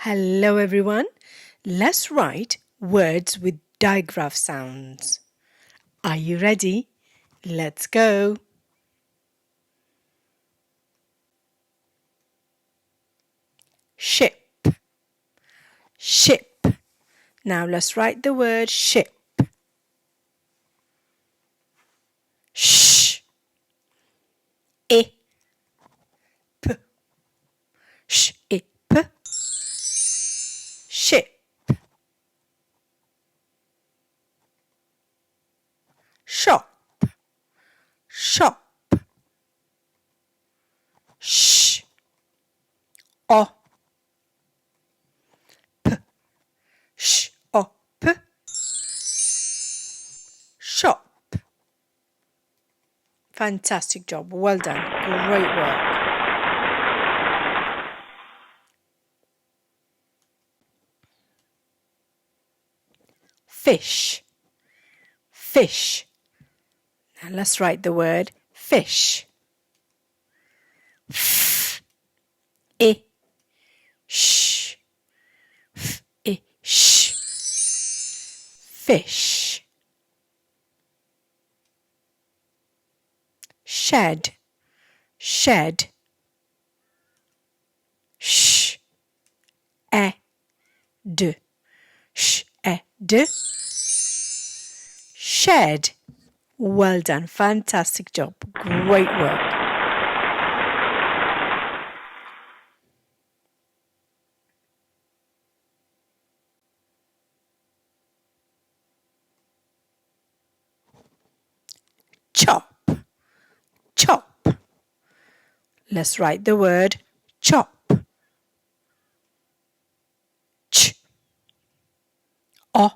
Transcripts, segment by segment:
Hello everyone. Let's write words with digraph sounds. Are you ready? Let's go. Ship. Ship. Now let's write the word ship. Sh. I. P. Sh. I. P. Ship. Shop. Shop. Sh. O. P. Sh. O. P. Shop. Fantastic job. Well done. Great work. Fish. Fish. Now let's write the word fish. F. I. Sh. F. I. Sh. Fish. Shed. Shed. Sh. E. D. Sh. E. D. Shed. Well done. Fantastic job. Great work. Chop. Chop. Let's write the word chop. Ch. O.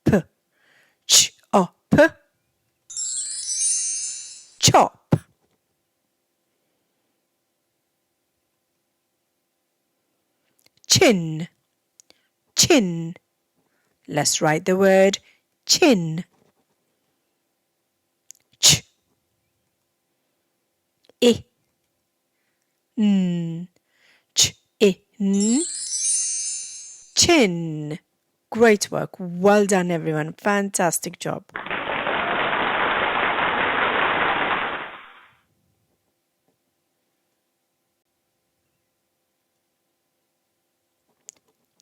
P. Ch. O. P. Chop. Chin. Chin. Let's write the word chin. Ch. I. N. Ch. I. N. Chin. Great work. Well done, everyone. Fantastic job.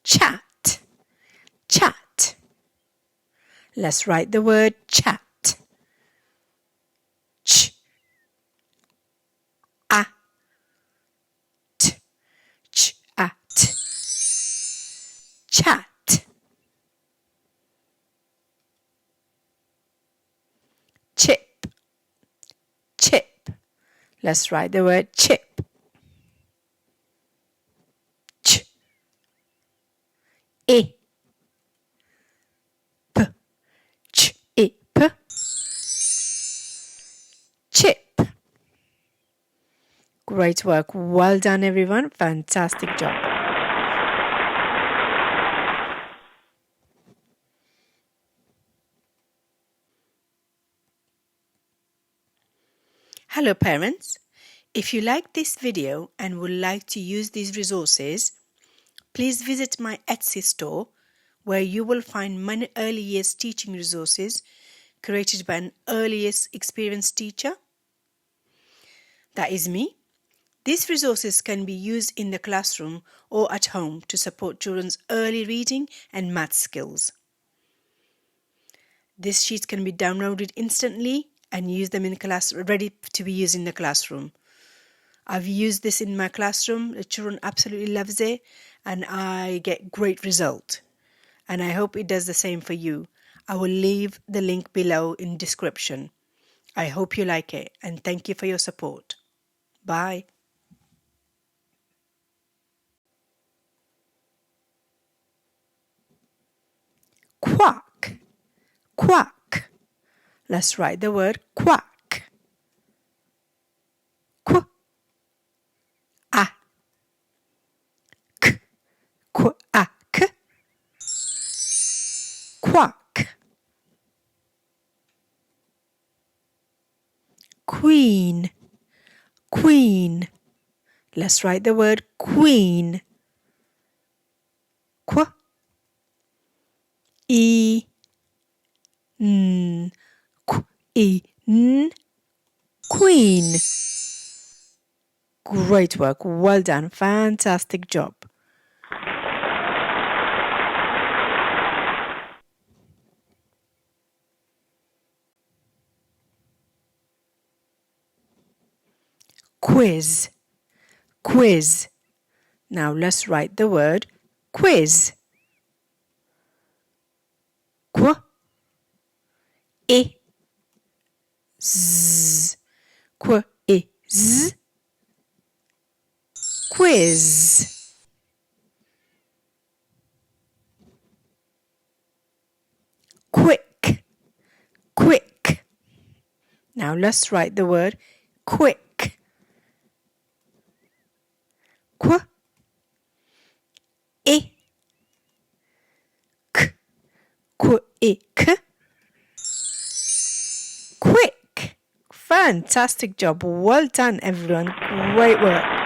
Chat. Chat. Let's write the word chat. Ch. A. T. Ch. A. T. Chat. Chip. Chip. Let's write the word chip. Ch. I. P. Ch. I. P. Chip. Great work. Well done, everyone. Fantastic job. Hello parents, if you like this video and would like to use these resources, please visit my Etsy store where you will find many early years teaching resources created by an early years experienced teacher. That is me. These resources can be used in the classroom or at home to support children's early reading and math skills. These sheets can be downloaded instantly and use them in class, ready to be used in the classroom. I've used this in my classroom. The children absolutely loves it and I get great result. And I hope it does the same for you. I will leave the link below in description. I hope you like it and thank you for your support. Bye. Quack. Quack. Let's write the word quack. Qu. A. K. Quack. Quack. Queen. Queen. Let's write the word queen. Qu, E, N, Q, E, N, queen. Great work. Well done. Fantastic job. Quiz. Quiz. Now let's write the word quiz. Qu, E, Z. Qu, E, Z. Quiz. Quick. Quick. Now let's write the word quick. Qu, E, K. Quick. Quick. Fantastic job. Well done, everyone. Great work.